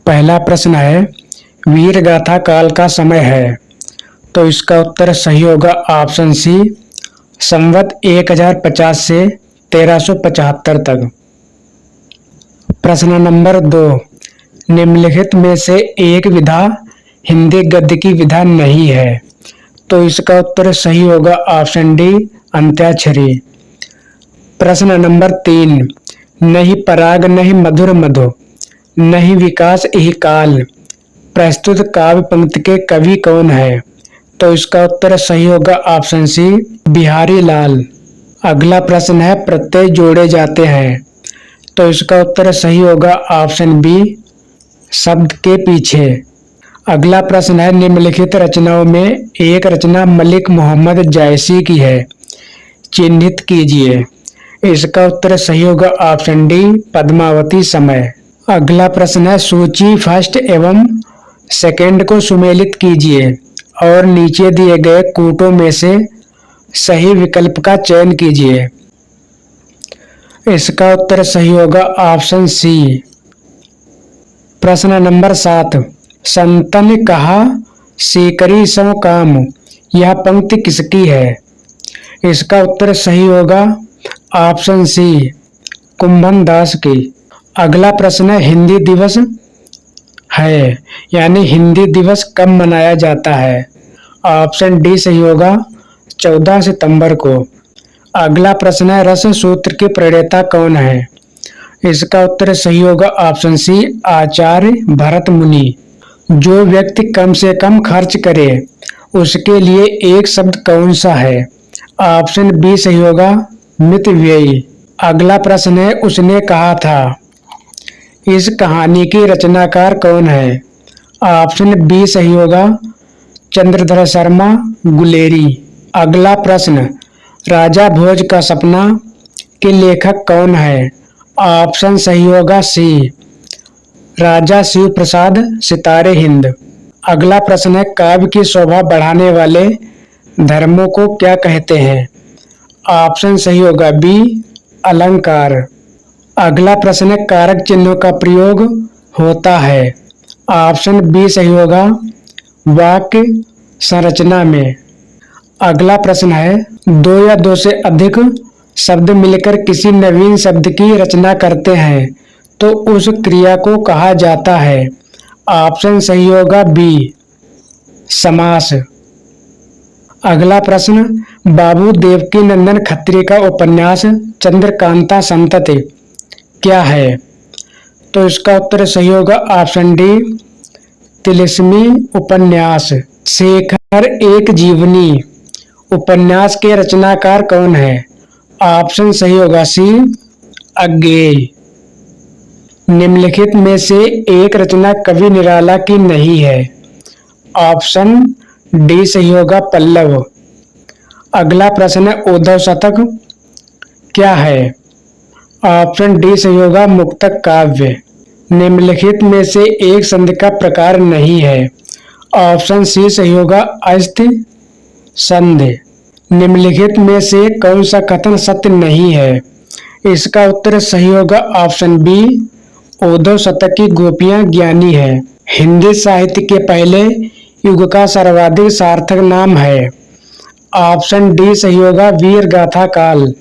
पहला प्रश्न है, वीर गाथा काल का समय है। तो इसका उत्तर सही होगा ऑप्शन सी, संवत 1050 से 1375 तक। प्रश्न नंबर 2, निम्नलिखित में से एक विधा हिंदी गद्य की विधा नहीं है। तो इसका उत्तर सही होगा ऑप्शन डी, अंत्याक्षरी। प्रश्न नंबर 3, नहीं पराग नहीं मधुर मधु नहीं विकास यही काल, प्रस्तुत काव्य पंक्ति के कवि कौन है। तो इसका उत्तर सही होगा ऑप्शन सी, बिहारी लाल। अगला प्रश्न है, प्रत्यय जोड़े जाते हैं। तो इसका उत्तर सही होगा ऑप्शन बी, शब्द के पीछे। अगला प्रश्न है, निम्नलिखित रचनाओं में एक रचना मलिक मोहम्मद जायसी की है, चिन्हित कीजिए। इसका उत्तर सही होगा ऑप्शन डी, पद्मावती समय। अगला प्रश्न है, सूची फर्स्ट एवं सेकंड को सुमेलित कीजिए और नीचे दिए गए कूटों में से सही विकल्प का चयन कीजिए। इसका उत्तर सही होगा ऑप्शन सी। प्रश्न नंबर 7, संतन कहा सीकरी सो काम, यह पंक्ति किसकी है। इसका उत्तर सही होगा ऑप्शन सी, कुंभन दास की। अगला प्रश्न है, हिंदी दिवस है यानी हिंदी दिवस कब मनाया जाता है। ऑप्शन डी सही होगा 14 सितंबर को। अगला प्रश्न है, रस सूत्र के प्रणेता कौन है। इसका उत्तर सही होगा ऑप्शन सी, आचार्य भरत मुनि। जो व्यक्ति कम से कम खर्च करे उसके लिए एक शब्द कौन सा है। ऑप्शन बी सही होगा, मितव्ययी। अगला प्रश्न है, उसने कहा था, इस कहानी की रचनाकार कौन है। ऑप्शन बी सही होगा, चंद्रधर शर्मा गुलेरी। अगला प्रश्न, राजा भोज का सपना के लेखक कौन है। ऑप्शन सही होगा सी, राजा शिव प्रसाद सितारे हिंद। अगला प्रश्न है, काव्य की शोभा बढ़ाने वाले धर्मों को क्या कहते हैं। ऑप्शन सही होगा बी, अलंकार। अगला प्रश्न है, कारक चिन्हों का प्रयोग होता है। ऑप्शन बी सही होगा, वाक्य संरचना में। अगला प्रश्न है, दो या दो से अधिक शब्द मिलकर किसी नवीन शब्द की रचना करते हैं तो उस क्रिया को कहा जाता है। ऑप्शन सही होगा बी, समास। अगला प्रश्न, बाबू देवकी नंदन खत्री का उपन्यास चंद्रकांता संतति क्या है। तो इसका उत्तर सही होगा ऑप्शन डी, तिलिस्मी उपन्यास। शेखर एक जीवनी उपन्यास के रचनाकार कौन है। ऑप्शन सही होगा सी, अज्ञेय। निम्नलिखित में से एक रचना कवि निराला की नहीं है। ऑप्शन डी सही होगा, पल्लव। अगला प्रश्न है, उद्धव शतक क्या है। ऑप्शन डी सही होगा, मुक्तक काव्य। निम्नलिखित में से एक संधि का प्रकार नहीं है। ऑप्शन सी सही होगा, अस्ति संधि। निम्नलिखित में से कौन सा कथन सत्य नहीं है। इसका उत्तर सही होगा ऑप्शन बी, उद्धव शतक की गोपियां ज्ञानी है। हिंदी साहित्य के पहले युग का सर्वाधिक सार्थक नाम है। ऑप्शन डी सही होगा, वीर गाथा काल।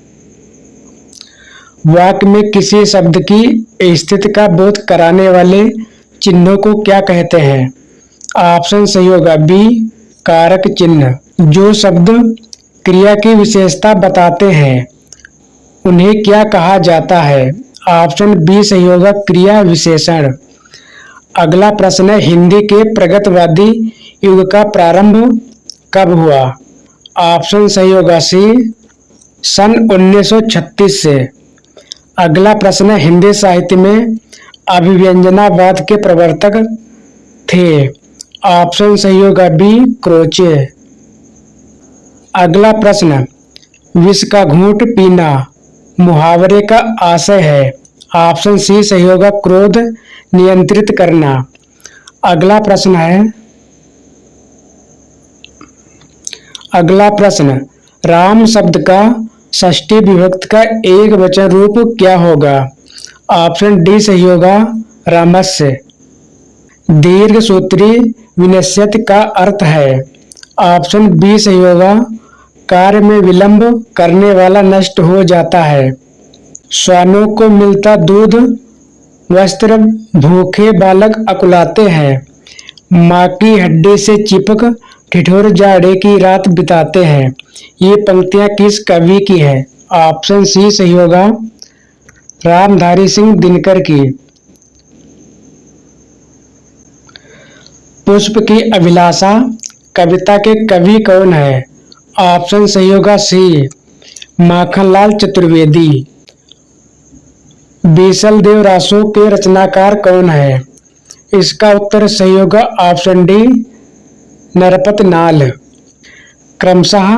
वाक्य में किसी शब्द की स्थिति का बोध कराने वाले चिन्हों को क्या कहते हैं। ऑप्शन सही होगा बी, कारक चिन्ह। जो शब्द क्रिया की विशेषता बताते हैं उन्हें क्या कहा जाता है। ऑप्शन बी सही होगा, क्रिया विशेषण। अगला प्रश्न है, हिंदी के प्रगतिवादी युग का प्रारंभ कब हुआ। ऑप्शन सही होगा सी, सन 1936 से। अगला प्रश्न है, हिंदी साहित्य में अभिव्यंजनावाद के प्रवर्तक थे। ऑप्शन सही होगा बी, क्रोचे। अगला प्रश्न, विष का घूंट पीना मुहावरे का आशय है। ऑप्शन सी सही होगा, क्रोध नियंत्रित करना। अगला प्रश्न, राम शब्द का षष्ठी विभक्ति का एक वचन रूप क्या होगा। ऑप्शन डी सही होगा, रामस्य। दीर्घ सूत्री विनश्यति का अर्थ है। ऑप्शन बी सही होगा, कार्य में विलंब करने वाला नष्ट हो जाता है। श्वानों को मिलता दूध वस्त्र भूखे बालक अकुलाते हैं। माँ की हड्डी से चिपक ठिठुर जाड़े की रात बिताते हैं। ये पंक्तियां किस कवि की है? ऑप्शन सी सही होगा, रामधारी सिंह दिनकर की। पुष्प की अभिलाषा कविता के कवि कौन है? ऑप्शन सही होगा सी, माखनलाल चतुर्वेदी। बीसल देव रासो के रचनाकार कौन है? इसका उत्तर सही होगा ऑप्शन डी, नरपत नाल। क्रमशः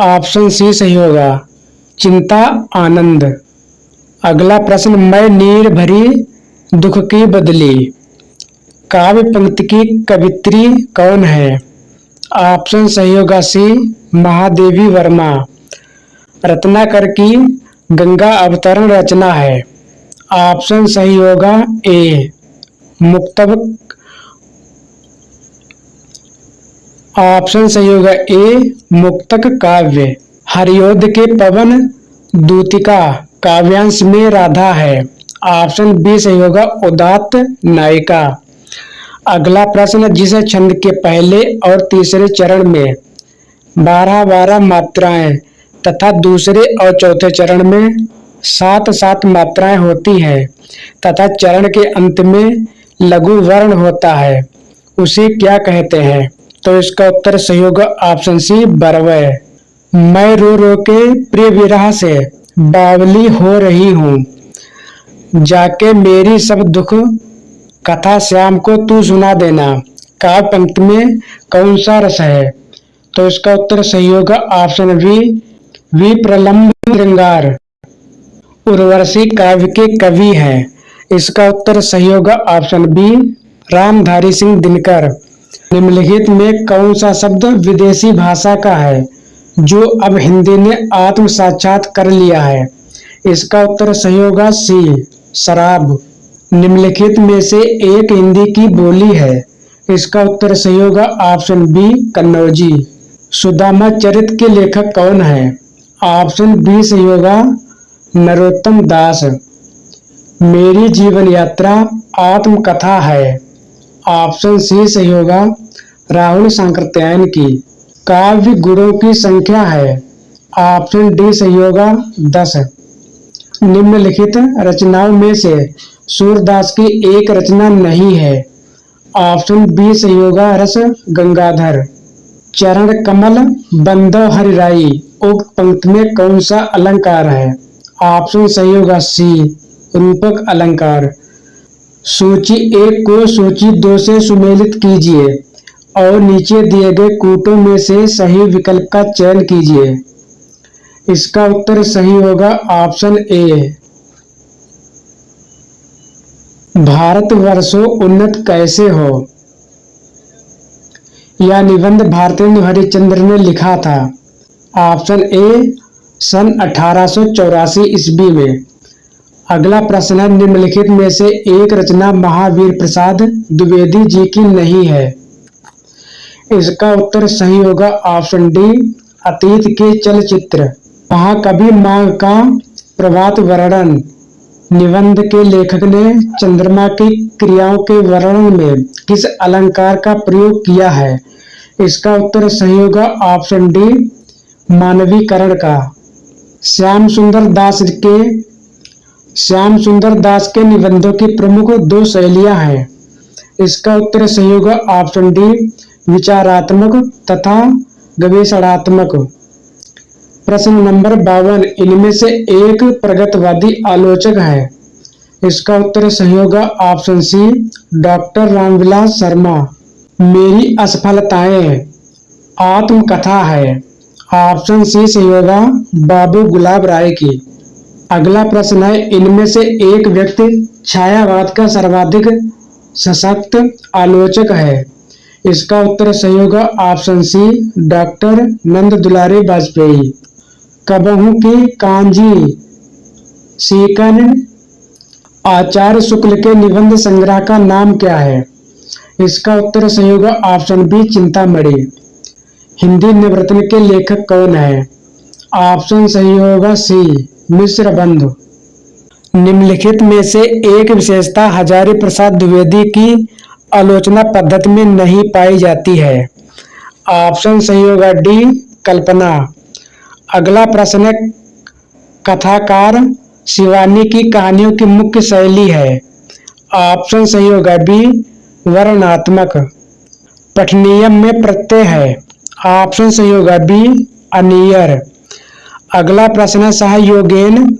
ऑप्शन सी सही होगा, चिंता आनंद। अगला प्रश्न, मैं नीर भरी दुख की बदली काव्य पंक्ति की कवित्री कौन है? ऑप्शन सही होगा सी, महादेवी वर्मा। रत्नाकर की गंगा अवतरण रचना है। ऑप्शन सही होगा ए, मुक्तक। ऑप्शन सही होगा ए, मुक्तक काव्य। हरियोध के पवन दूतिका काव्यांश में राधा है। ऑप्शन बी सही होगा, उदात्त नायिका। अगला प्रश्न, जिस छंद के पहले और तीसरे चरण में 12-12 मात्राएं तथा दूसरे और चौथे चरण में 7-7 मात्राएं होती हैं तथा चरण के अंत में लघु वर्ण होता है, उसे क्या कहते हैं? तो इसका उत्तर सही होगा ऑप्शन सी, बरवय। मैं रो रो के प्रिय विरह से बावली हो रही हूँ, जाके मेरी सब दुख कथा श्याम को तू सुना देना। काव्य पंक्ति में कौन सा रस है? तो इसका उत्तर सही होगा ऑप्शन बी, विप्रलंब श्रृंगार। उर्वशी काव्य के कवि हैं। इसका उत्तर सही होगा ऑप्शन बी, रामधारी सिंह दिनकर। निम्नलिखित में कौन सा शब्द विदेशी भाषा का है जो अब हिंदी ने आत्म साक्षात कर लिया है? इसका उत्तर सही होगा सी, शराब। निम्नलिखित में से एक हिंदी की बोली है। इसका उत्तर सही होगा ऑप्शन बी, कन्नौजी। सुदामा चरित के लेखक कौन है? ऑप्शन बी सही होगा, नरोत्तम दास। मेरी जीवन यात्रा आत्मकथा है। ऑप्शन सी सही होगा, राहुल सांकृत्यायन की। काव्य गुणों की संख्या है। ऑप्शन डी सही होगा, 10। निम्नलिखित रचनाओं में से सूरदास की एक रचना नहीं है। ऑप्शन बी सही होगा, रस गंगाधर। चरण कमल बंदो हरिराई उक्त पंक्ति में कौन सा अलंकार है? ऑप्शन सही होगा सी, रूपक अलंकार। सूची 1 को सूची 2 से सुमेलित कीजिए और नीचे दिए गए कूटों में से सही विकल्प का चयन कीजिए। इसका उत्तर सही होगा ऑप्शन ए, भारतवर्षो उन्नत कैसे हो। यह निबंध भारतेंदु हरिश्चंद्र ने लिखा था। ऑप्शन ए, सन 1884 ईस्वी में। अगला प्रश्न है, निम्नलिखित में से एक रचना महावीर प्रसाद द्विवेदी जी की नहीं है। इसका उत्तर सही होगा ऑप्शन डी, अतीत के चलचित्र। महाकवि माघ का प्रभात वर्णन निबंध के लेखक ने चंद्रमा की क्रियाओं के वर्णन में किस अलंकार का प्रयोग किया है? इसका उत्तर सही होगा ऑप्शन डी, मानवीकरण का। श्याम सुंदर दास के निबंधों की प्रमुख 2 शैलियां हैं। इसका उत्तर सही होगा ऑप्शन डी, विचारात्मक तथा गवेषणात्मक। प्रश्न नंबर 52, इनमें से एक प्रगतिवादी आलोचक है। इसका उत्तर सही होगा option C, doctor Ramvilas Sharma. मेरी असफलताएं आत्मकथा है। ऑप्शन सी सही होगा, बाबू गुलाब राय की। अगला प्रश्न है, इनमें से एक व्यक्ति छायावाद का सर्वाधिक सशक्त आलोचक है। इसका उत्तर सही होगा ऑप्शन सी, डॉक्टर नंद दुलारे वाजपेयी। कबहू की कांजी सीकन आचार्य शुक्ल के निबंध संग्रह का नाम क्या है? इसका उत्तर सही होगा ऑप्शन बी चिंतामणि। हिंदी नवरत्न के लेखक कौन है? ऑप्शन सही होगा सी मिश्र बंधु। निम्नलिखित में से एक विशेषता हजारी प्रसाद द्विवेदी की आलोचना पद्धति में नहीं पाई जाती है। ऑप्शन सही होगा डी कल्पना। अगला प्रश्न है, कथाकार शिवानी की कहानियों की मुख्य शैली है। ऑप्शन सही होगा बी वर्णनात्मक। पठनीयम में प्रत्यय है। ऑप्शन सही होगा बी अनियर। अगला प्रश्न है, सहयोगेन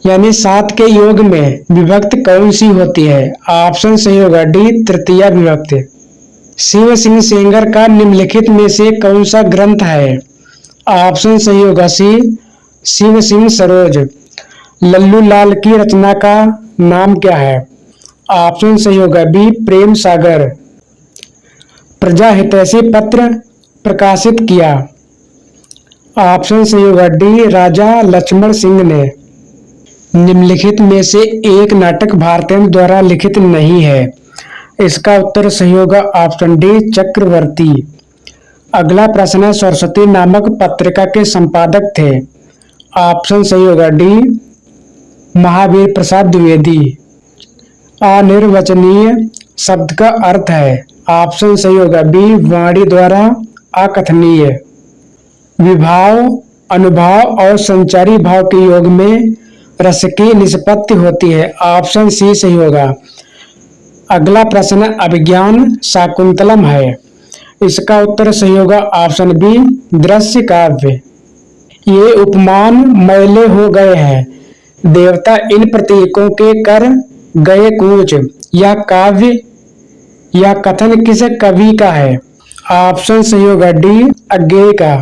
यानी 7 के योग में विभक्ति कौन सी होती है? ऑप्शन सही होगा डी तृतीया विभक्ति। शिव सिंह सेंगर का निम्नलिखित में से कौन सा ग्रंथ है? ऑप्शन सही होगा सी शिव सिंह सरोज। लल्लू लाल की रचना का नाम क्या है? ऑप्शन सही होगा बी प्रेम सागर। प्रजा हितैषी पत्र प्रकाशित किया। ऑप्शन सही होगा डी राजा लक्ष्मण सिंह ने। निम्नलिखित में से एक नाटक भारतेंदु द्वारा लिखित नहीं है। इसका उत्तर सही होगा ऑप्शन डी चक्रवर्ती। अगला प्रश्न है, सरस्वती नामक पत्रिका के संपादक थे। ऑप्शन सही होगा डी महावीर प्रसाद द्विवेदी। अनिर्वचनीय शब्द का अर्थ है। ऑप्शन सही होगा बी वाणी द्वारा अकथनीय। विभाव, अनुभाव और संचारी भाव के योग में रस की निष्पत्ति होती है। ऑप्शन सी सही होगा। अगला प्रश्न अभिज्ञान शाकुंतलम है। इसका उत्तर सही होगा ऑप्शन बी दृश्य काव्य। ये उपमान मैले हो गए हैं, देवता इन प्रतीकों के कर गए कूच। यह काव्य या कथन किस कवि का है? ऑप्शन सही होगा डी अज्ञेय का।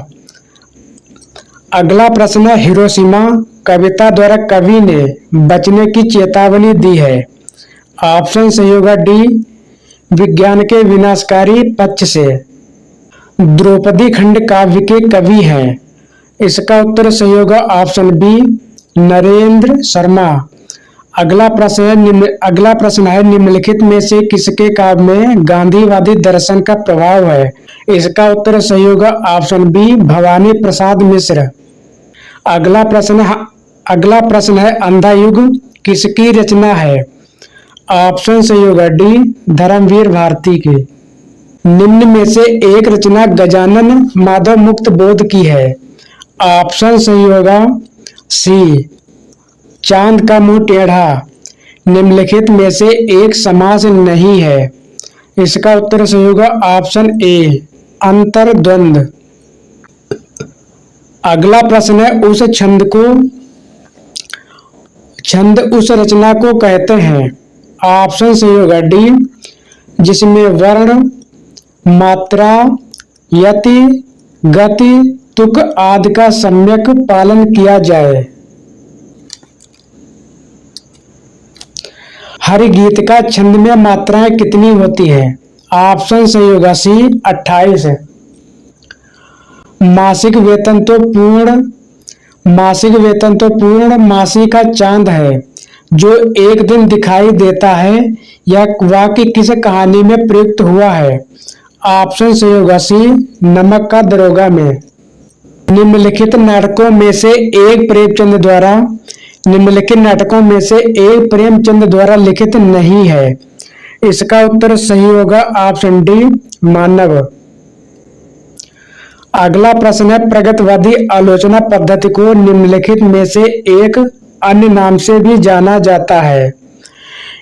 अगला प्रश्न है, हिरोशिमा कविता द्वारा कवि ने बचने की चेतावनी दी है। ऑप्शन सही होगा डी विज्ञान के विनाशकारी पक्ष से। द्रौपदी खंड काव्य के कवि हैं। इसका उत्तर सही होगा ऑप्शन बी नरेंद्र शर्मा। अगला प्रश्न है, निम्नलिखित में से किसके काव्य में गांधीवादी दर्शन का प्रभाव है? इसका उत्तर सही होगा ऑप्शन बी भवानी प्रसाद मिश्र। अगला प्रश्न है, अंधा युग किसकी रचना है? ऑप्शन सही होगा डी धर्मवीर भारती की। निम्न में से एक रचना गजानन माधव मुक्त बोध की है। ऑप्शन सही होगा सी चांद का मुंह टेढ़ा। निम्नलिखित में से एक समास नहीं है। इसका उत्तर सही होगा ऑप्शन ए अंतर्द्वंद। अगला प्रश्न है, छंद उस रचना को कहते हैं। ऑप्शन सही होगा डी जिसमें वर्ण, मात्रा, यति, गति, तुक आदि का सम्यक पालन किया जाए। हरि गीत का छंद में मात्राएं कितनी होती हैं? ऑप्शन सही होगा सी 28। मासिक वेतन तो पूर्ण मासी का चांद है जो एक दिन दिखाई देता है। यह वाक्य किस कहानी में प्रयुक्त हुआ है? ऑप्शन सही होगा सी नमक का दरोगा में। निम्नलिखित नाटकों में से एक प्रेमचंद द्वारा लिखित नहीं है। इसका उत्तर सही होगा ऑप्शन डी मानव। अगला प्रश्न है, प्रगतिवादी आलोचना पद्धति को निम्नलिखित में से एक अन्य नाम से भी जाना जाता है।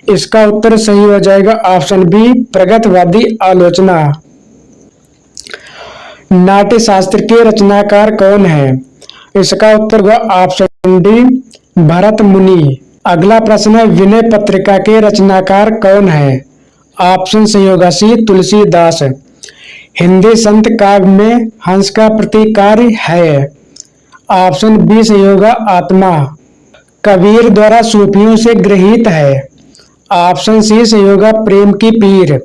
इसका उत्तर सही हो जाएगा ऑप्शन बी प्रगतिवादी आलोचना। नाट्य शास्त्र के रचनाकार कौन है? इसका उत्तर होगा ऑप्शन डी भरत मुनि। अगला प्रश्न है, विनय पत्रिका के रचनाकार कौन है? ऑप्शन सही होगा सी तुलसीदास। हिंदी संत काव्य में हंस का प्रतीक कार्य है। ऑप्शन बी सही होगा आत्मा। कबीर द्वारा सूफियों से गृहीत है। ऑप्शन सी सही होगा प्रेम की पीर।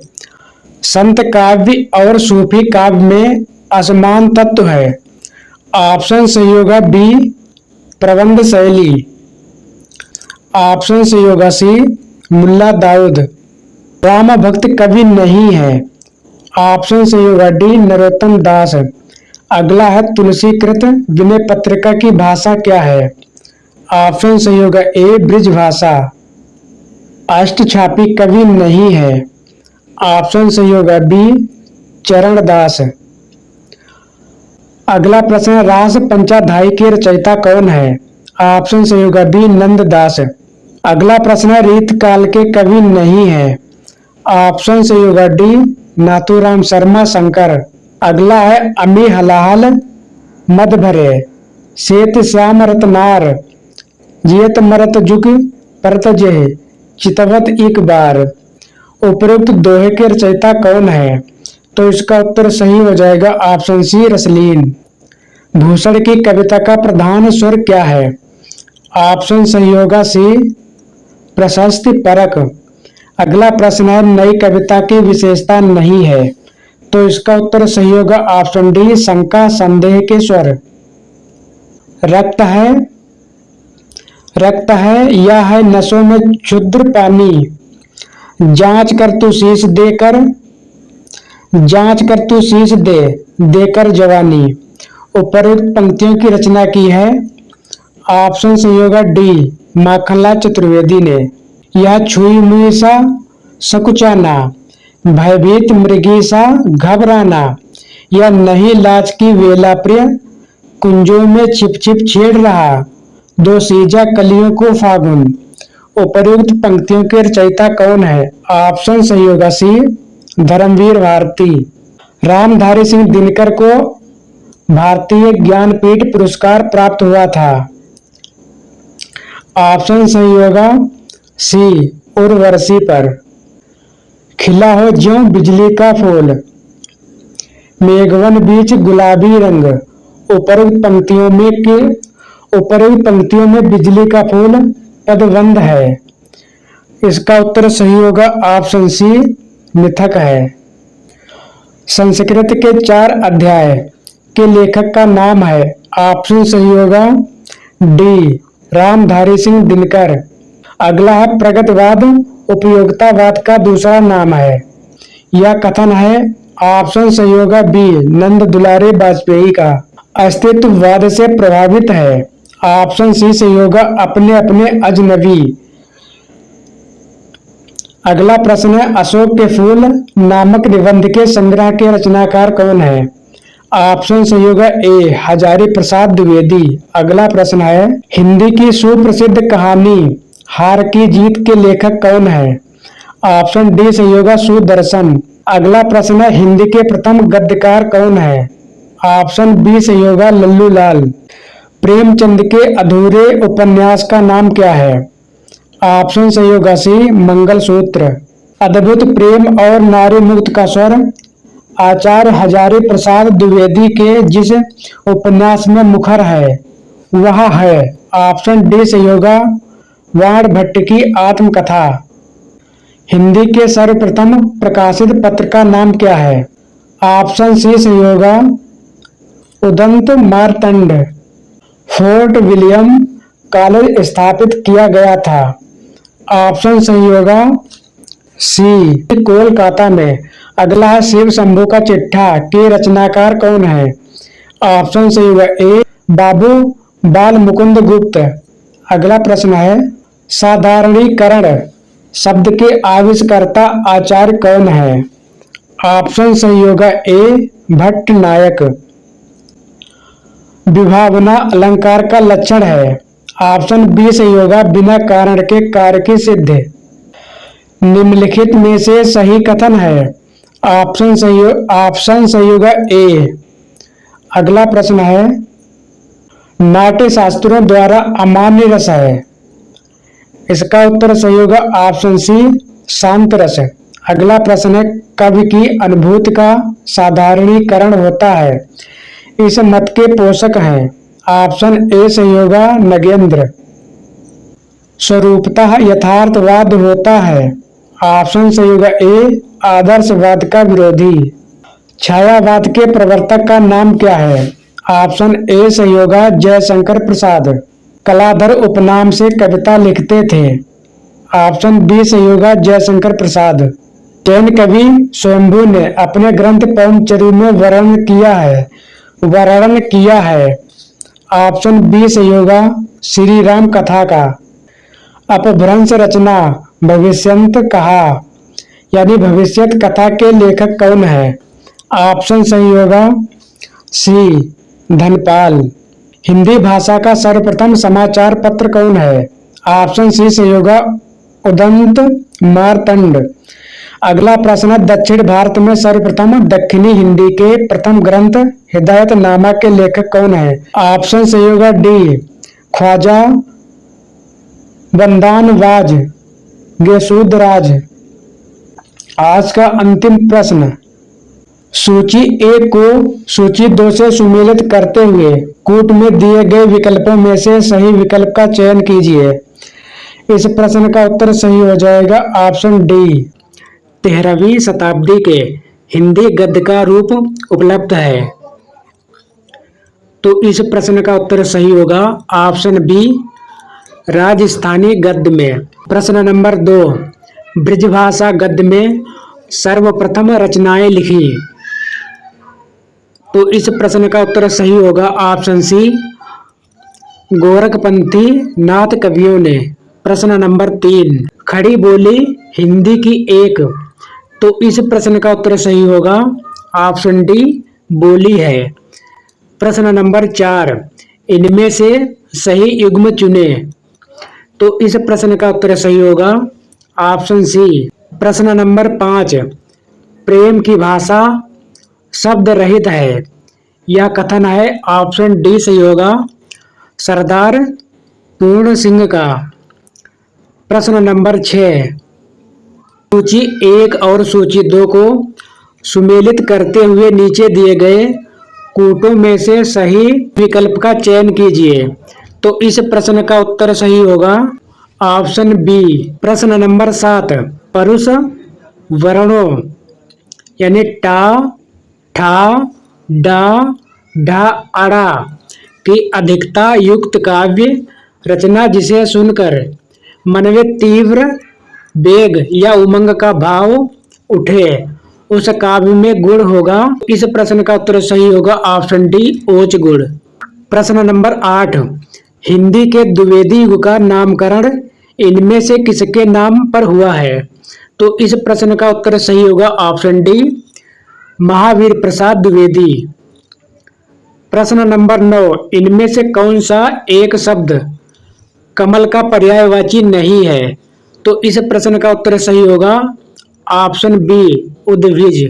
संत काव्य और सूफी काव्य में असमान तत्व है। ऑप्शन सही होगा बी प्रबंध शैली। ऑप्शन सही होगा सी मुल्ला दाऊद। राम भक्त कवि नहीं है। ऑप्शन सही होगा डी नरोत्तम दास। अगला है तुलसीकृत विनय पत्रिका की भाषा क्या है? ऑप्शन सही होगा ए ब्रिज भाषा। अष्टछापी कवि नहीं है। ऑप्शन सही होगा बी चरणदास। अगला प्रश्न है रास पंचाध्यायी के रचयिता कौन है? ऑप्शन सही होगा बी नंददास। अगला प्रश्न है रीत काल के कवि नहीं है। ऑप्शन सही होगा डी नाथूराम शर्मा शंकर। अगला है अमी हलाहल मद भरे श्वेत श्याम रतनार जियत मरत जुग परत जय चितवत एक बार। उपरोक्त दोहे के रचयिता कौन है? तो इसका उत्तर सही हो जाएगा ऑप्शन सी रसलीन। भूषण की कविता का प्रधान स्वर क्या है? ऑप्शन सही होगा सी प्रशस्ति परक। अगला प्रश्न है नई कविता की विशेषता नहीं है। तो इसका उत्तर सही होगा ऑप्शन डी शंका संदेह के स्वर। रक्त है या है नसों में क्षुद्र पानी जांच कर तू शीश दे देकर जवानी। उपरोक्त पंक्तियों की रचना की है। ऑप्शन सही होगा डी माखनलाल चतुर्वेदी ने। यह छुई मुई सा सकुचाना भयभीत मृगी सा घबराना यह नहीं लाज की वेला प्रिय कुंजों में छिप छिप छेड़ रहा दो सीजा कलियों को फागुन। उपरोक्त पंक्तियों के रचयिता कौन है? ऑप्शन सही होगा सी धर्मवीर भारती। रामधारी सिंह दिनकर को भारतीय ज्ञानपीठ पुरस्कार प्राप्त हुआ था। ऑप्शन सही होगा सी उर्वशी पर। खिला हो ज्यों बिजली का फूल मेघवन बीच गुलाबी रंग। उपरोक्त पंक्तियों में बिजली का फूल पदबंध है। इसका उत्तर सही होगा ऑप्शन सी मिथक है। संस्कृत के 4 अध्याय के लेखक का नाम है। ऑप्शन सही होगा डी रामधारी सिंह दिनकर। अगला है प्रगतिवाद उपयोगितावाद का दूसरा नाम है। यह कथन है। ऑप्शन सही होगा बी नंद दुलारे वाजपेयी का। अस्तित्ववाद से प्रभावित है। ऑप्शन सी सही होगा अपने अपने अजनबी। अगला प्रश्न है अशोक के फूल नामक निबंध के संग्रह के रचनाकार कौन है? ऑप्शन सही होगा ए हजारी प्रसाद द्विवेदी। अगला प्रश्न है हिंदी की सुप्रसिद्ध कहानी हार की जीत के लेखक कौन है? ऑप्शन डी सही होगा सुदर्शन। अगला प्रश्न है हिंदी के प्रथम गद्यकार कौन है? ऑप्शन बी सही होगा लल्लू लाल। प्रेमचंद के अधूरे उपन्यास का नाम क्या है? ऑप्शन सही होगा सी मंगलसूत्र। अद्भुत प्रेम और नारी मुक्त का स्वर आचार्य हजारी प्रसाद द्विवेदी के जिस उपन्यास में मुखर है वह है। ऑप्शन डी सही होगा वाण भट्ट की आत्मकथा। हिंदी के सर्वप्रथम प्रकाशित पत्र का नाम क्या है? ऑप्शन सी सही होगा Udant Martand. Fort William college स्थापित किया गया था। ऑप्शन सही होगा सी कोलकाता में। अगला है शिव शंभू का चिट्ठा के रचनाकार कौन है? ऑप्शन सही होगा ए बाबू बाल मुकुंद गुप्त। अगला प्रश्न है साधारणीकरण शब्द के आविष्कर्ता आचार्य कौन है? ऑप्शन सही होगा ए भट्ट नायक। विभावना अलंकार का लक्षण है। ऑप्शन बी सही होगा बिना कारण के कार्य की सिद्धि। निम्नलिखित में से सही कथन है। ऑप्शन सही होगा ए। अगला प्रश्न है नाट्य शास्त्रों द्वारा अमान्य रस है। इसका उत्तर सही होगा ऑप्शन सी शांत रस। अगला प्रश्न है कवि की अनुभूति का साधारणीकरण होता है। इस मत के पोषक हैं। ऑप्शन ए सही होगा नगेंद्र। स्वरूपतः यथार्थवाद होता है। ऑप्शन सही होगा ए आदर्शवाद का विरोधी। छायावाद के प्रवर्तक का नाम क्या है? ऑप्शन ए सही होगा जयशंकर प्रसाद। कलाधर उपनाम से कविता लिखते थे। ऑप्शन बी सही होगा जयशंकर प्रसाद। जैन कवि स्वयंभू ने अपने ग्रंथ पवनचरी में वर्णन किया है। ऑप्शन बी सही होगा श्री राम कथा का। अपभ्रंश रचना भविष्यंत कहा यानी भविष्यत कथा के लेखक कौन है? ऑप्शन सही होगा सी धनपाल। हिंदी भाषा का सर्वप्रथम समाचार पत्र कौन है? ऑप्शन सी सही होगा उदंत मार्तंड। अगला प्रश्न, दक्षिण भारत में सर्वप्रथम दक्षिणी हिंदी के प्रथम ग्रंथ हिदायतनामा के लेखक कौन है? ऑप्शन सही होगा डी ख्वाजा बंदानवाज गेसूदराज। आज का अंतिम प्रश्न, सूची 1 को सूची 2 से सुमेलित करते हुए कूट में दिए गए विकल्पों में से सही विकल्प का चयन कीजिए। इस प्रश्न का उत्तर सही हो जाएगा ऑप्शन डी। 13वीं शताब्दी के हिंदी गद्य का रूप उपलब्ध है, तो इस प्रश्न का उत्तर सही होगा ऑप्शन बी राजस्थानी गद्य में। प्रश्न नंबर 2, ब्रजभाषा गद्य में सर्वप्रथम रचनाएं लिखी, तो इस प्रश्न का उत्तर सही होगा ऑप्शन सी गोरखपंथी नाथ कवियों ने। प्रश्न नंबर 3, खड़ी बोली हिंदी की एक, तो इस प्रश्न का उत्तर सही होगा ऑप्शन डी बोली है। प्रश्न नंबर 4, इनमें से सही युग्म चुने, तो इस प्रश्न का उत्तर सही होगा ऑप्शन सी। प्रश्न नंबर 5, प्रेम की भाषा शब्द रहित है, यह कथन है, ऑप्शन डी सही होगा सरदार पूर्ण सिंह का। प्रश्न नंबर 6, सूची 1 और सूची 2 को सुमेलित करते हुए नीचे दिए गए कूटों में से सही विकल्प का चयन कीजिए, तो इस प्रश्न का उत्तर सही होगा ऑप्शन बी। प्रश्न नंबर 7, परुष वर्णों यानी टा ठा डा ढा अड़ा की अधिकता युक्त काव्य रचना जिसे सुनकर मन में तीव्र वेग या उमंग का भाव उठे, उस काव्य में गुण होगा। इस प्रश्न का उत्तर सही होगा ऑप्शन डी ओज गुण। प्रश्न नंबर 8, हिंदी के द्विवेदी युग का नामकरण इनमें से किसके नाम पर हुआ है, तो इस प्रश्न का उत्तर सही होगा ऑप्शन डी महावीर प्रसाद द्विवेदी। प्रश्न नंबर 9, इनमें से कौन सा एक शब्द कमल का पर्यायवाची नहीं है, तो इस प्रश्न का उत्तर सही होगा ऑप्शन बी उद्भिज।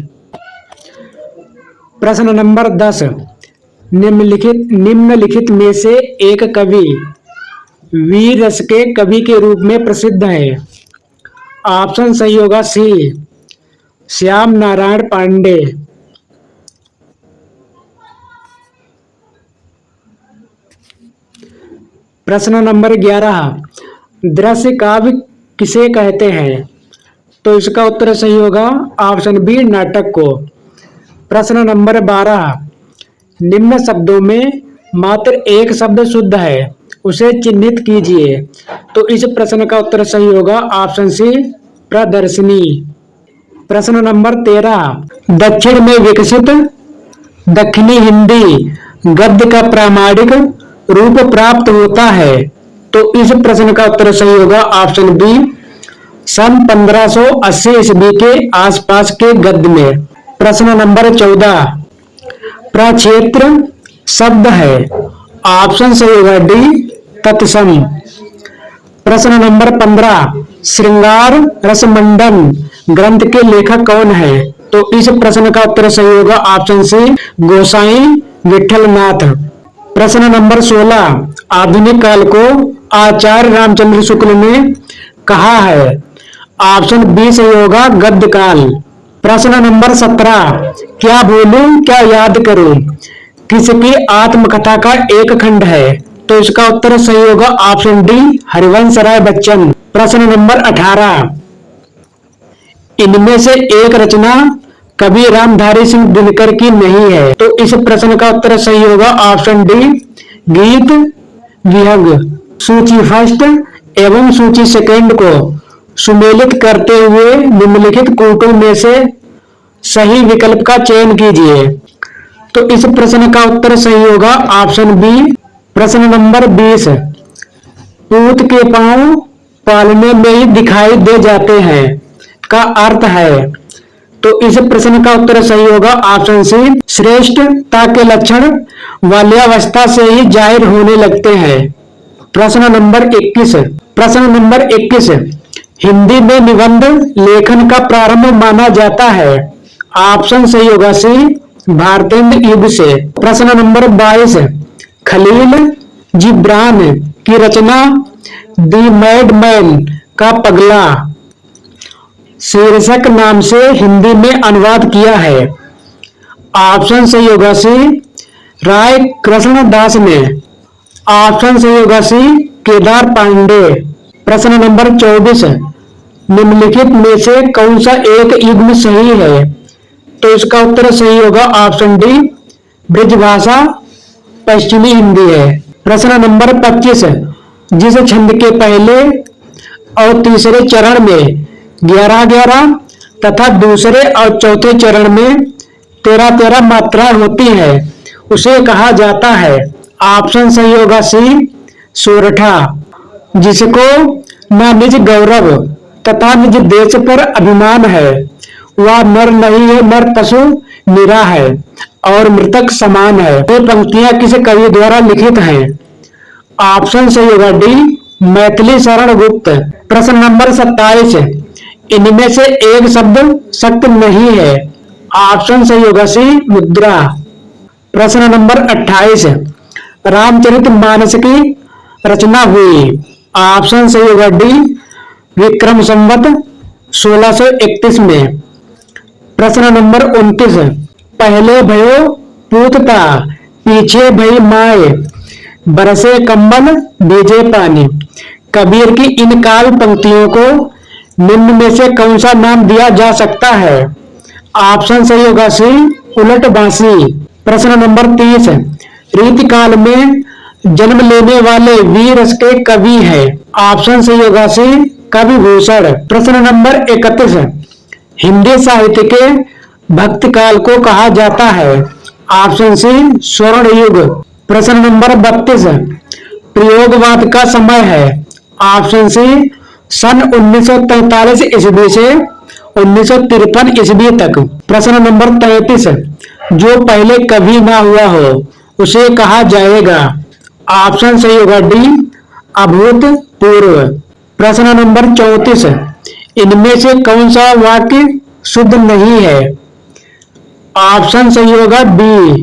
प्रश्न नंबर 10, निम्नलिखित में से एक कवि वीर रस के कवि के रूप में प्रसिद्ध है, ऑप्शन सही होगा सी श्याम नारायण पांडे। प्रश्न नंबर 11, दृश्य काव्य किसे कहते हैं, तो इसका उत्तर सही होगा ऑप्शन बी नाटक को। प्रश्न नंबर 12, निम्न शब्दों में मात्र एक शब्द शुद्ध है, उसे चिन्हित कीजिए, तो इस प्रश्न का उत्तर सही होगा ऑप्शन सी प्रदर्शनी। प्रश्न नंबर 13, दक्षिण में विकसित दक्षिणी हिंदी गद्य का प्रामाणिक रूप प्राप्त होता है, तो इस प्रश्न का उत्तर सही होगा ऑप्शन बी सन 1580 ईस्वी के आसपास के गद्य में। प्रश्न नंबर 14, प्रक्षेत्र शब्द है, ऑप्शन सही होगा डी तत्सम। प्रश्न नंबर 15, श्रृंगार रसमंडन ग्रंथ के लेखक कौन है, तो इस प्रश्न का उत्तर सही होगा ऑप्शन सी गोसाई विठलनाथ। प्रश्न नंबर 16, आधुनिक काल को आचार्य रामचंद्र शुक्ल ने कहा है, ऑप्शन बी सही होगा गद्य काल। प्रश्न नंबर 17, क्या बोलूं क्या याद करूं किसकी आत्मकथा का एक खंड है, तो इसका उत्तर सही होगा ऑप्शन डी हरिवंश राय बच्चन। प्रश्न नंबर 18, इनमें से एक रचना कवि रामधारी सिंह दिनकर की नहीं है, तो इस प्रश्न का उत्तर सही होगा ऑप्शन डी गीत विहंग। सूची फर्स्ट एवं सूची सेकंड को सुमेलित करते हुए निम्नलिखित कूटों में से सही विकल्प का चयन कीजिए। तो इस प्रश्न का उत्तर सही होगा ऑप्शन बी। प्रश्न नंबर 20, पूत के पांव पालने में ही दिखाई दे जाते हैं का अर्थ है। तो इस प्रश्न का उत्तर सही होगा ऑप्शन सी। श्रेष्ठता के लक्षण बाल्यावस्था से ही जाहिर होने लगते हैं। प्रश्न नंबर 21, प्रश्न नंबर 21, हिंदी में निबंध लेखन का प्रारंभ माना जाता है। ऑप्शन सही होगा सी, भारतेंद्र युग से। प्रश्न नंबर 22, खलील जिब्रान की रचना द मैडमैन का पगला शीर्षक नाम से हिंदी में अनुवाद किया है। ऑप्शन सही होगा सी, राय कृष्णदास ने। ऑप्शन सही होगा सी, केदार पांडे। प्रश्न नंबर 24, निम्नलिखित में से कौन सा एक युग्म सही है। तो इसका उत्तर सही होगा ऑप्शन डी, ब्रजभाषा पश्चिमी हिंदी है। प्रश्न नंबर 25, जिस छंद के पहले और तीसरे चरण में 11-11 तथा दूसरे और चौथे चरण में 13-13 मात्राएं होती है उसे कहा जाता है। ऑप्शन सही होगा सी, सोरठा। जिसको न निज गौरव तथा निज देश पर अभिमान है, वह नर नहीं है, नर पशु निरा है और मृतक समान है। ये पंक्तियां किस कवि द्वारा लिखित हैं। ऑप्शन सही होगा डी, मैथिली शरण गुप्त। प्रश्न नंबर 27, इनमें से एक शब्द सत्य नहीं है। ऑप्शन सही होगा सी, मुद्रा। प्रश्न नंबर 28, रामचरितमानस की रचना हुई। ऑप्शन सही होगा डी, विक्रम संवत 1631 में। प्रश्न नंबर 29, पहले भयो पूतता पीछे भई माए, बरसे कंबल भीजे पानी। कबीर की इन काव्य पंक्तियों को निम्न में से कौन सा नाम दिया जा सकता है। ऑप्शन सही होगा सी, उलट बांसी। प्रश्न नंबर 30, रीतिकाल में जन्म लेने वाले वीर रस के कवि है। ऑप्शन सही होगा सी, कवि भूषण। प्रश्न नंबर 31, हिंदी साहित्य के भक्ति काल को कहा जाता है। ऑप्शन सी, स्वर्ण युग। प्रश्न नंबर 32, प्रयोगवाद का समय है। ऑप्शन सी, सन 1943 ईस्वी से 1953 ईस्वी तक। प्रश्न नंबर 33, जो पहले कभी ना हुआ हो उसे कहा जाएगा। ऑप्शन सही होगा डी, अभूतपूर्व। प्रश्न नंबर 34, इनमें से कौन सा वाक्य शुद्ध नहीं है। ऑप्शन सही होगा बी,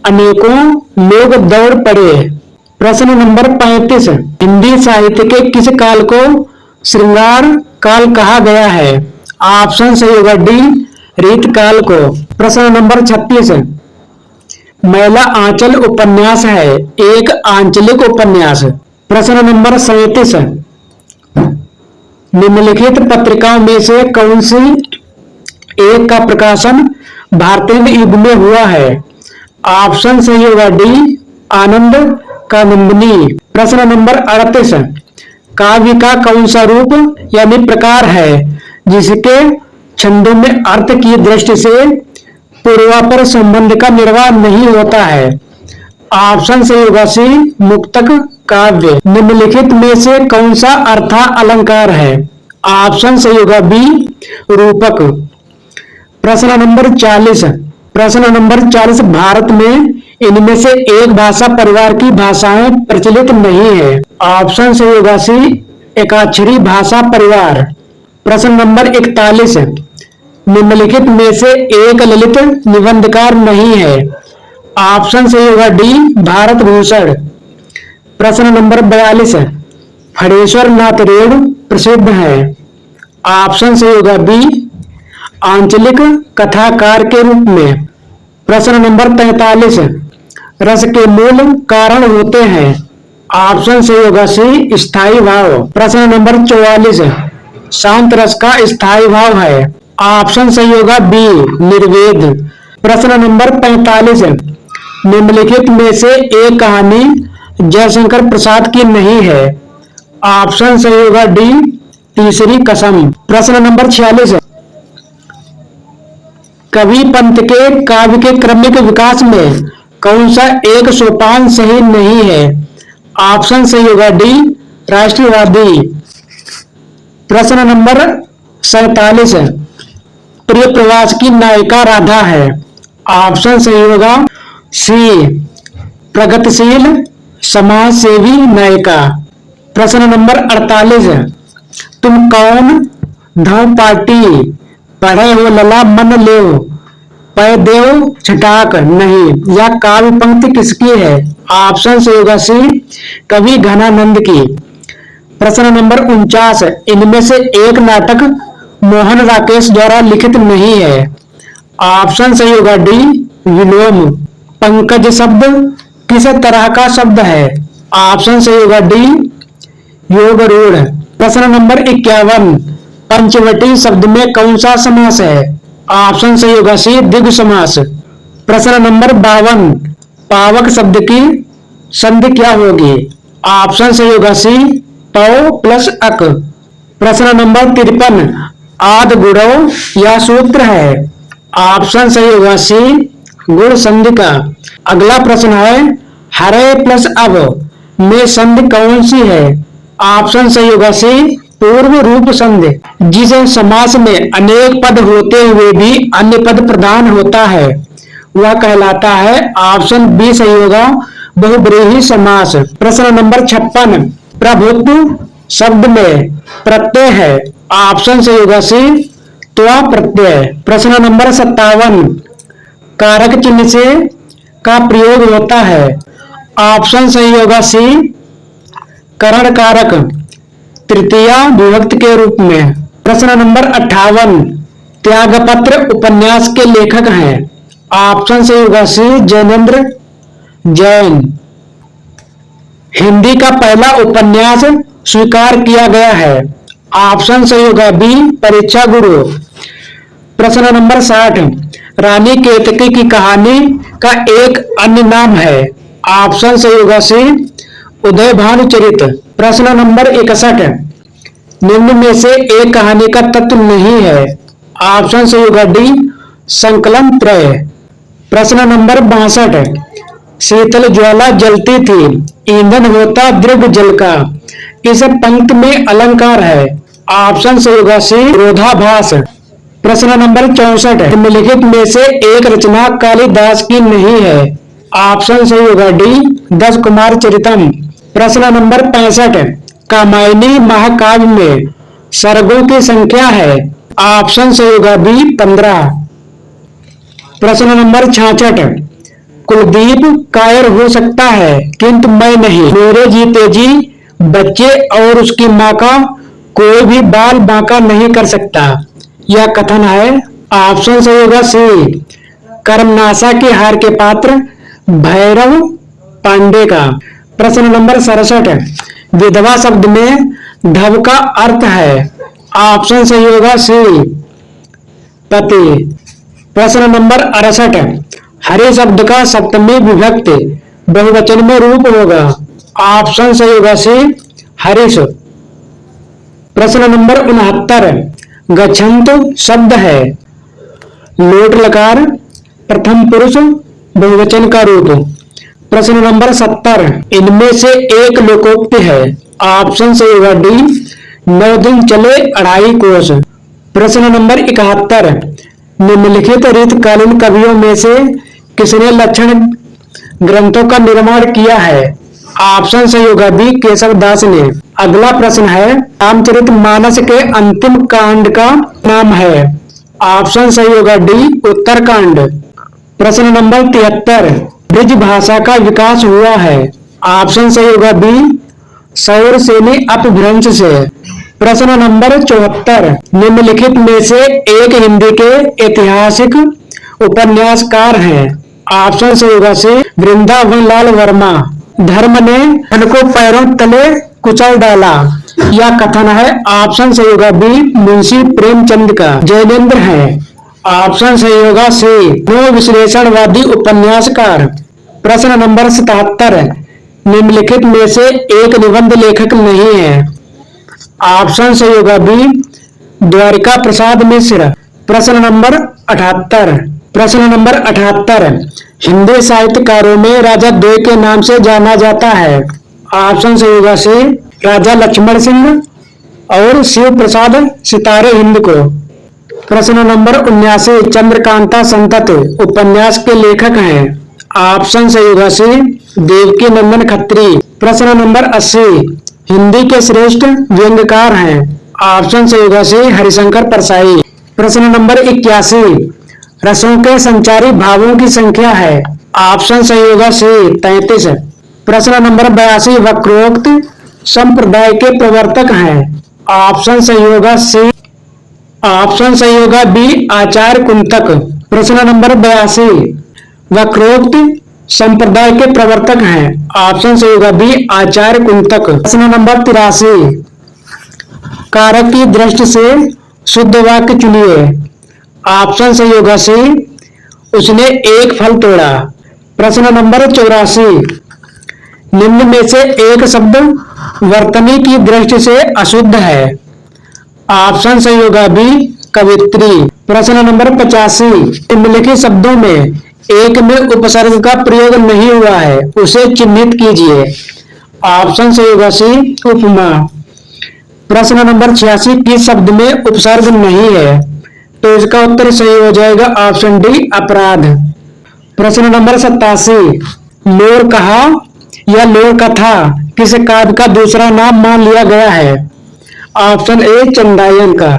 अनेकों लोग दौड़ पड़े। प्रश्न नंबर 35, हिंदी साहित्य के किस काल को श्रृंगार काल कहा गया है। ऑप्शन सही होगा डी, रीतकाल को। प्रश्न नंबर 36, मैला आंचल उपन्यास है एक आंचलिक उपन्यास। प्रश्न नंबर 37, निम्नलिखित पत्रिकाओं में से कौन सी एक का प्रकाशन भारतेंद्र युग में हुआ है। ऑप्शन सही होगा डी, आनंद कानंदिनी। प्रश्न नंबर 38, काव्य का कौन सा रूप यानी प्रकार है जिसके छंदों में अर्थ की दृष्टि से पूर्वापर संबंध का निर्वाह नहीं होता है। ऑप्शन सही होगा सी, मुक्तक काव्य। निम्नलिखित में से कौन सा अर्था अलंकार है। ऑप्शन सही होगा बी, रूपक। प्रश्न नंबर 40, प्रश्न नंबर 40, भारत में इनमें से एक भाषा परिवार की भाषाएं प्रचलित नहीं है। ऑप्शन सही होगा सी, एकाक्षरी भाषा परिवार। प्रश्न नंबर 41, निम्नलिखित में से एक ललित निबंधकार नहीं है। ऑप्शन सही होगा डी, भारत भूषण। प्रश्न नंबर 42, फणेश्वर नाथ रेणु प्रसिद्ध है। ऑप्शन सही होगा बी, आंचलिक कथाकार के रूप में। प्रश्न नंबर 43, रस के मूल कारण होते हैं। ऑप्शन सही होगा सी, स्थायी भाव। प्रश्न नंबर 44, शांत रस का स्थायी भाव है। ऑप्शन सही होगा बी, निर्वेद। प्रश्न नंबर 45, निम्नलिखित में से एक कहानी जयशंकर प्रसाद की नहीं है। ऑप्शन सही होगा डी, तीसरी कसम। प्रश्न नंबर 46, कवि पंत के काव्य के क्रमिक विकास में कौन सा एक सोपान सही नहीं है? ऑप्शन सही होगा डी, राष्ट्रवादी। प्रश्न नंबर 47, प्रिय प्रवास की नायिका राधा है। ऑप्शन सही होगा सी, प्रगतिशील समाज सेवी नायिका। प्रश्न नंबर 48, तुम कौन धौ पार्टी, पढ़े हो लला मन लेव, पै देव छटाक नहीं। यह काव्य पंक्ति किसकी है? ऑप्शन सही होगा सी, कवि घनानंद की। प्रश्न नंबर 49, इनमें से एक नाटक मोहन राकेश द्वारा लिखित नहीं है। ऑप्शन सही होगा डी, विलोम। पंकज शब्द किस तरह का शब्द है? ऑप्शन सही होगा डी, योग रूढ़। प्रश्न नंबर 51, पंचवटी शब्द में कौन सा समास है? ऑप्शन सही होगा सी, द्विगु समास। प्रश्न नंबर 52, पावक शब्द की संधि क्या होगी? ऑप्शन सही होगा सी, पौ प्लस अक। प्रश्न नंबर 53, आद गुणों यह सूत्र है। ऑप्शन सही होगा सी, गुण संधि का। अगला प्रश्न है, हरे प्लस अब में संधि कौन सी है? ऑप्शन सही होगा सी, पूर्व रूप संधि। जिस समास में अनेक पद होते हुए भी अन्य पद प्रधान होता है वह कहलाता है। ऑप्शन बी सही होगा, बहुब्रीहि समास। प्रश्न नंबर 56, प्रभुत्व शब्द में प्रत्यय है। ऑप्शन सही होगा सी, त्वा प्रत्यय। प्रश्न नंबर 57, कारक चिन्ह से का प्रयोग होता है। ऑप्शन सही होगा सी, करण कारक तृतीया विभक्ति के रूप में। प्रश्न नंबर 58, त्यागपत्र उपन्यास के लेखक हैं। ऑप्शन सही होगा सी, जैनेन्द्र जैन। हिंदी का पहला उपन्यास स्वीकार किया गया है। ऑप्शन सही होगा बी, परीक्षा गुरु। प्रश्न नंबर 60, रानी केतकी की कहानी का एक अन्य नाम है। ऑप्शन सही होगा सी, उदय भानुचरित। प्रश्न नंबर 61, निम्न में से एक कहानी का तत्व नहीं है। ऑप्शन सही होगा डी, संकलन त्रय। प्रश्न नंबर 62, शीतल ज्वाला जलती थी, ईंधन होता दृढ़ जल का। इस पंक्ति में अलंकार है। ऑप्शन सही होगा सी, विरोधाभास। प्रश्न नंबर 64, निम्नलिखित में से एक रचना कालिदास की नहीं है। ऑप्शन सही होगा डी, दस कुमार चरितम। प्रश्न नंबर 65, कामायनी महाकाव्य में सर्गों की संख्या है। ऑप्शन सही होगा बी, 15। प्रश्न नंबर 66, कुलदीप कायर हो सकता है किंतु मैं नहीं, मेरे जीते जी बच्चे और उसकी माँ का कोई भी बाल बांका नहीं कर सकता। यह कथन है। ऑप्शन सही होगा सी, कर्मनाशा की हार के पात्र भैरव पांडे का। प्रश्न नंबर 67, विधवा शब्द में धव का अर्थ है। ऑप्शन सही होगा सी, पति। प्रश्न नंबर 68, हरे शब्द का सप्तमी विभक्ति बहुवचन में रूप होगा। ऑप्शन सही होगा सी, हरीश। प्रश्न नंबर 69, गच्छन्त शब्द है लोट लकार प्रथम पुरुष बहुवचन का रूप। प्रश्न नंबर 70, इनमें से एक लोकोक्ति है। ऑप्शन सही होगा डी, 9 दिन चले 2.5 कोस। प्रश्न नंबर 71, निम्नलिखित रीतकालीन कवियों में से किसने लक्षण ग्रंथों का निर्माण किया है। ऑप्शन सही होगा बी, केशव दास ने। अगला प्रश्न है, रामचरितमानस के अंतिम कांड का नाम है। ऑप्शन सही होगा डी, उत्तरकांड। प्रश्न नंबर 73, ब्रज भाषा का विकास हुआ है। ऑप्शन सही होगा बी, सौरसेनी अपभ्रंश से। प्रश्न नंबर 74, निम्नलिखित में से एक हिंदी के ऐतिहासिक उपन्यासकार हैं। ऑप्शन सही होगा सी, वृंदावन लाल वर्मा। धर्म ने धन को पैरों तले कुचल डाला, यह कथन है। ऑप्शन सही होगा बी, मुंशी प्रेमचंद का। जैनेन्द्र है। ऑप्शन सही होगा सी, विश्लेषणवादी उपन्यासकार। प्रश्न नंबर 77, निम्नलिखित में से एक निबंध लेखक नहीं है। ऑप्शन सही होगा बी द्वारिका प्रसाद मिश्र। प्रश्न नंबर 78। प्रश्न नंबर 78, हिंदी साहित्यकारों में राजा द्वय के नाम से जाना जाता है। ऑप्शन सही होगा सी राजा लक्ष्मण सिंह और शिव प्रसाद सितारे हिंद को। प्रश्न नंबर 79, चंद्रकांता संतत उपन्यास के लेखक हैं। ऑप्शन सही होगा सी देवकी नंदन खत्री। प्रश्न नंबर 80, हिंदी के श्रेष्ठ व्यंग्यकार हैं। ऑप्शन सही होगा सी हरिशंकर परसाई। प्रश्न नंबर 81, रसों के संचारी भावों की संख्या है। ऑप्शन सही होगा सी 33। प्रश्न नंबर 82, वक्रोक्त संप्रदाय के प्रवर्तक हैं। ऑप्शन सही होगा सी। ऑप्शन सही होगा बी आचार्य कुंतक। प्रश्न नंबर 82, वक्रोक्त संप्रदाय के प्रवर्तक हैं। ऑप्शन सही होगा बी आचार्य कुंतक। प्रश्न नंबर 83, कारक की दृष्टि से शुद्ध वाक्य चुनिए। ऑप्शन सही होगा सी उसने एक फल तोड़ा। प्रश्न नंबर 84, निम्न में से एक शब्द वर्तनी की दृष्टि से अशुद्ध है। ऑप्शन सही होगा बी कवित्री। प्रश्न नंबर 85, निम्नलिखित शब्दों में एक में उपसर्ग का प्रयोग नहीं हुआ है, उसे चिन्हित कीजिए। ऑप्शन सही होगा सी उपमा। प्रश्न नंबर 86, किस शब्द में उपसर्ग नहीं है, तो इसका उत्तर सही हो जाएगा ऑप्शन डी अपराध। प्रश्न नंबर 87, लोर कहा या लोर कथा किस काव्य का दूसरा नाम मान लिया गया है। ऑप्शन ए चंदायन का।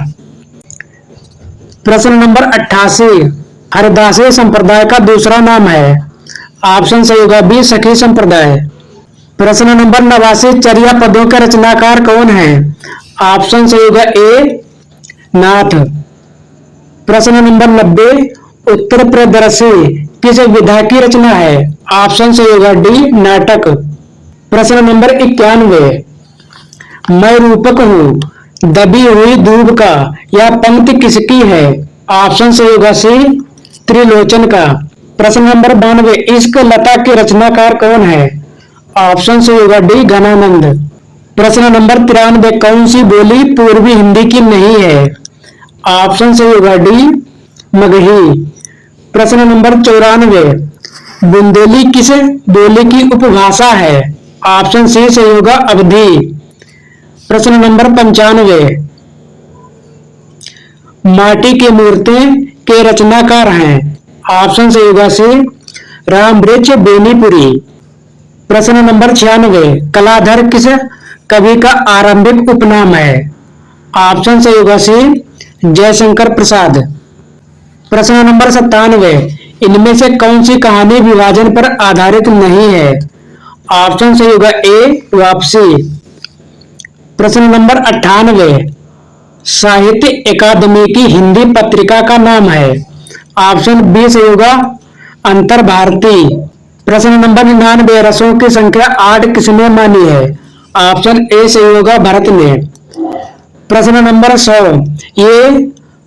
प्रश्न नंबर 88, हरदासी संप्रदाय का दूसरा नाम है। ऑप्शन सही होगा बी सखी संप्रदाय। प्रश्न नंबर 89, चर्या पदों के रचनाकार कौन है। ऑप्शन सही होगा ए नाथ। प्रश्न नंबर 90, उत्तर प्रदर्शी किस विधा की रचना है। ऑप्शन सही होगा डी नाटक। प्रश्न नंबर 91, मैं रूपक हूं दबी हुई दूब का, यह पंक्ति किसकी है। ऑप्शन सही होगा सी त्रिलोचन का। प्रश्न नंबर 92, इश्क लता के रचनाकार कौन है। ऑप्शन सही होगा डी घनानंद। प्रश्न नंबर 93, कौन सी बोली पूर्वी हिंदी की नहीं है। ऑप्शन सही होगा डी मगही। प्रश्न नंबर 94, बुंदेली किस बोली की उपभाषा है। ऑप्शन सी सही होगा अवधी। प्रश्न नंबर 95, माटी की मूर्ति के रचनाकार हैं। ऑप्शन सही होगा सी रामवृक्ष बेनीपुरी। प्रश्न नंबर 96, कलाधर किस कवि का आरंभिक उपनाम है। ऑप्शन सही होगा सी जयशंकर प्रसाद। प्रश्न नंबर 97, इनमें से कौन सी कहानी विभाजन पर आधारित नहीं है। ऑप्शन सही होगा ए वापसी। प्रश्न नंबर 98, साहित्य अकादमी की हिंदी पत्रिका का नाम है। ऑप्शन बी सही होगा अंतर भारती। प्रश्न नंबर 99, रसों की संख्या 8 किसने मानी है। ऑप्शन ए सही होगा भरत ने। प्रश्न नंबर 100, ये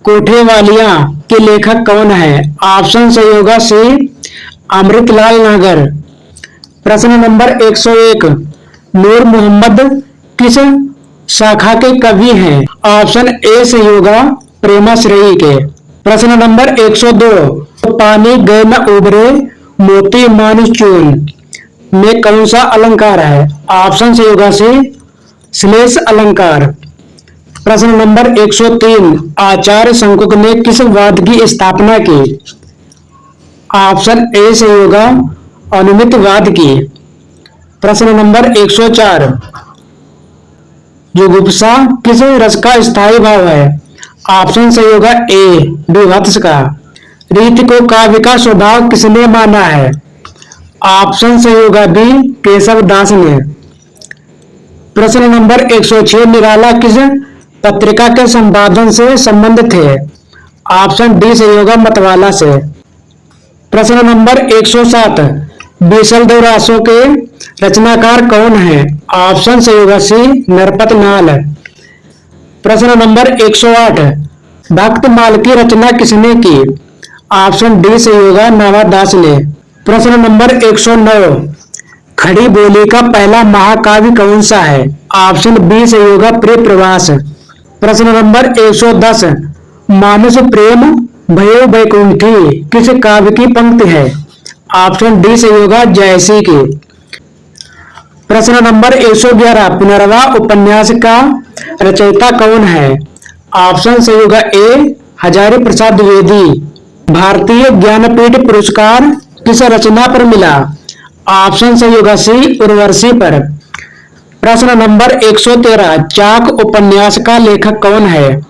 कोठेवालियां के लेखक कौन है। ऑप्शन सही होगा सी अमृतलाल नागर। प्रश्न नंबर 101, नूर मोहम्मद किस शाखा के कवि हैं। ऑप्शन ए सही होगा प्रेमाश्रयी के। प्रश्न नंबर 102, पानी गए न उबरे मोती मानुष चून में कौन सा अलंकार है। ऑप्शन सही होगा सी श्लेष अलंकार। प्रश्न नंबर 103, आचार्य शंकुक ने किस वाद की स्थापना की। ऑप्शन ए सही होगा अनुमितवाद की। प्रश्न नंबर 104, जुगुप्सा किस रस का स्थायी भाव है। ऑप्शन सही होगा ए विभत्स का। रीति को काव्य का स्वभाव किसने माना है। ऑप्शन सही होगा बी केशव दास ने। प्रश्न नंबर 106, निराला किस पत्रिका के संपादन से संबंधित थे। ऑप्शन डी सही होगा मतवाला से। प्रश्न नंबर 107, बीसल दो रासों के रचनाकार कौन है। ऑप्शन सही होगा सी नरपत नाल। प्रश्न नंबर 108, भक्तमाल की रचना किसने की। ऑप्शन डी सही होगा नावादास ने। प्रश्न नंबर 109, खड़ी बोली का पहला महाकाव्य कौन सा है। ऑप्शन बी सही होगा प्रिय प्रवास। प्रश्न नंबर 110, मानस प्रेम भयो बैकुंठी किस काव्य की पंक्ति है? ऑप्शन डी सही होगा जयसी की। प्रश्न नंबर 111, पुनर्वा उपन्यास का रचयिता कौन है? ऑप्शन सही होगा ए हजारी प्रसाद द्विवेदी। भारतीय ज्ञानपीठ पुरस्कार किस रचना पर मिला? ऑप्शन सही होगा सी उर्वशी पर। प्रश्न नंबर 113, चाक उपन्यास का लेखक कौन है?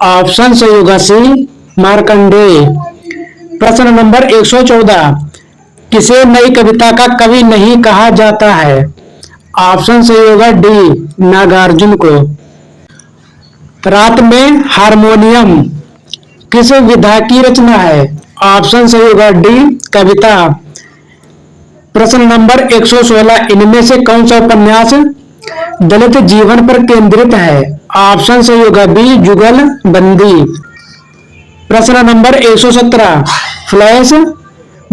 ऑप्शन सही होगा सी मार्कंडेय। प्रश्न नंबर 114, किसे नई कविता का कवि नहीं कहा जाता है? ऑप्शन सही होगा डी नागार्जुन को। रात में हारमोनियम किस विधा की रचना है? ऑप्शन सही होगा डी कविता। प्रश्न नंबर 116, इनमें से कौन सा उपन्यास दलित जीवन पर केंद्रित है? ऑप्शन सही होगा बी जुगल बंदी। प्रश्न नंबर 117, फ्लैश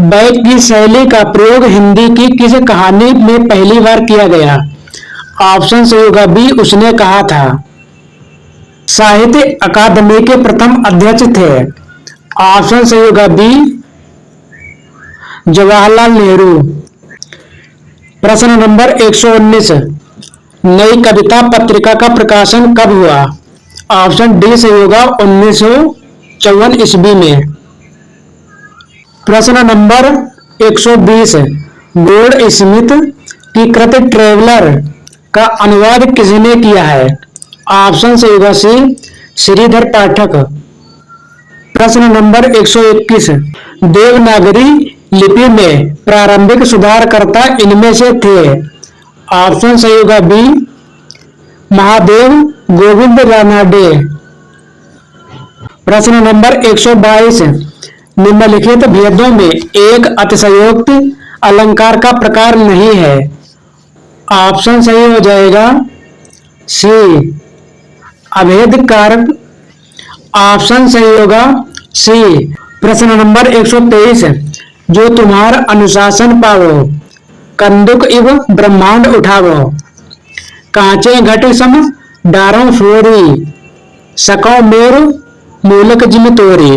बैक की शैली का प्रयोग हिंदी की किस कहानी में पहली बार किया गया? ऑप्शन सही होगा बी उसने कहा था। साहित्य अकादमी के प्रथम अध्यक्ष थे? ऑप्शन सही होगा बी जवाहरलाल नेहरू। प्रश्न नंबर 119, नई कविता पत्रिका का प्रकाशन कब हुआ? ऑप्शन डी सही होगा 1954 ईस्वी में। प्रश्न नंबर 120, गोल्ड स्मिथ की कृति ट्रेवलर का अनुवाद किसने किया है? ऑप्शन सही होगा सी श्रीधर पाठक। प्रश्न नंबर 121, देवनागरी लिपि में प्रारंभिक सुधारकर्ता इनमें से थे? ऑप्शन सही होगा बी महादेव गोविंद रानाडे। प्रश्न नंबर 122, निम्नलिखित भेदों में एक अतिशयोक्ति अलंकार का प्रकार नहीं है? ऑप्शन सही हो जाएगा सी अभेद कारक। ऑप्शन सही होगा सी। प्रश्न नंबर 123, जो तुम्हार अनुशासन पावो कंदुक इव ब्रह्मांड उठावो कांचे घट सम डारों फोरी सको मोर मूलक जिम तोरी।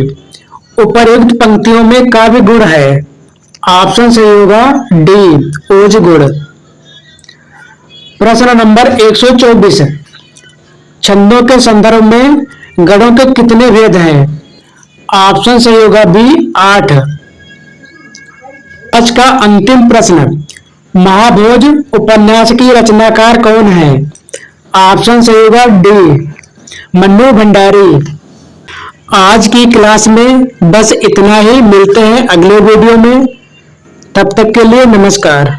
उपर्युक्त पंक्तियों में काव्य गुण है? ऑप्शन सही होगा डी ओज गुण। प्रश्न नंबर 124, छंदों के संदर्भ में गणों के कितने भेद हैं? ऑप्शन सही होगा बी 8। आज का अंतिम प्रश्न, महाभोज उपन्यास की रचनाकार कौन है? ऑप्शन सही होगा डी मन्नू भंडारी। आज की क्लास में बस इतना ही, मिलते हैं अगले वीडियो में, तब तक के लिए नमस्कार।